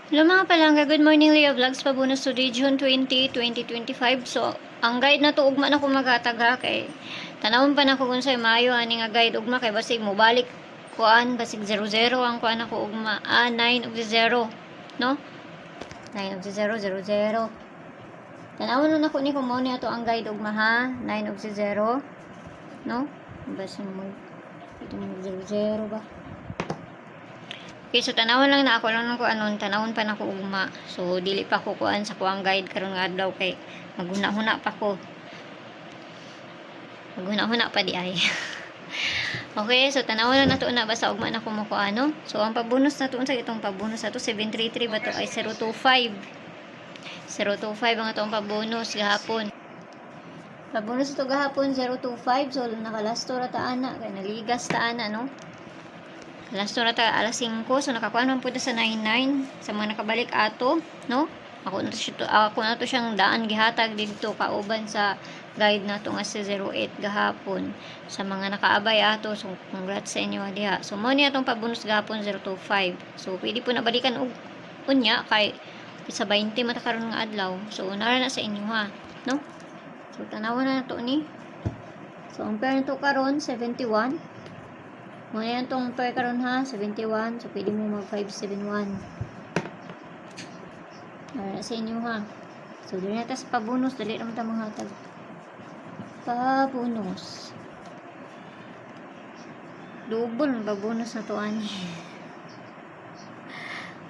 Hello mga palangga, good morning Leo Vlogs, pabunus today June 20, 2025. So, ang guide na to ugma na ko magataga kay tanawon pa na ko kung sa'y maayo ani nga guide ugma kay basig mo balik kuan basig 00 ang kuan ako ugma 9 of the 0 no 9 of the 0 00 tanawon na nako ni kung mo ni ato ang guide ugma ha 9 of the 0 no basig mo ito mo 00 ba. Okay, so tanawon lang na ako lang ko anon tanawon pa na ko ugma. So dili pa ko kuan sa kuang guide karon nga adlaw kay maghuna-huna pa ko. Maghuna-huna pa di ay. Okay, so tanawon lang nato na basta ugma na ko mo ko ano. So ang pabonus na tuon sa itong pabonus na to 733 ba to ay 025. 025 ang atong pabonus gahapon. Pabonus to gahapon 025 so nakalasto ra ta ana kay naligas ta ana no. Last na ta alas 5 so nakakuha naman po sa 99 sa mga nakabalik ato no ako na to siyang daan gihatag dito kauban sa guide nato nga si 08 gahapon sa mga nakaabay ato so congrats sa inyo diha so mo ni atong pabonus gahapon 025 so pwede po na balikan og unya kay sa 20 mata karon nga adlaw so nara na sa inyo ha no so tanawan na nato ni so ang pair nito karon 71 muna yan tong pair karon ha, 71. So, pwede mo mag 571. Para sa inyo ha. So, dito natin sa pabonus. Dali naman tayo mga hatag. Pabonus. Double. Pabonus na to ani.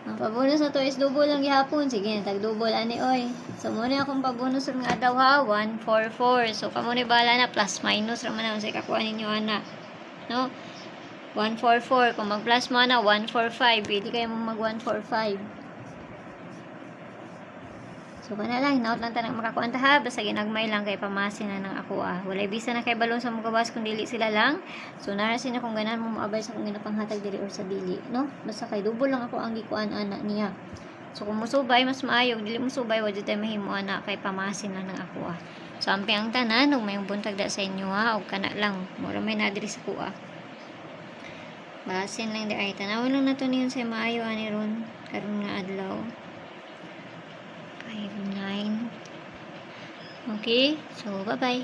Ang pabonus na to is double lang gihapon. Sige, tag-double ani oy. So, muna akong pabonus nga daw ha. 144. So, kamuna bala na. Plus minus raman na. Sa kakuha ninyo ana. No? 144. Kung mag-plus mo na, 145. Pwede kayo mag 145. So, kana lang. Hinaut lang tanang makakuanta ha. Basta ginagmay lang kay pamasin na ng ako ah. Walay bisa na kay balon sa mugawas kung dili sila lang. So, narasin na kung ganan mo maabay sa kung ginapanghatag dili or sa dili. No? Basta kay double lang ako ang gikuan anak niya. So, kung musubay, mas maayog. Dili musubay, wadyo tayo mahimo anak kay pamasin na ng ako ah. So, ampi ang tanan. Huwag may buntag da sa inyo ha. O kana lang. Mura may nadiri sa kuha. Basin lang di ay tanawin lang nato niyon sa maayo ani ron karon nga adlaw 59 okay so bye bye.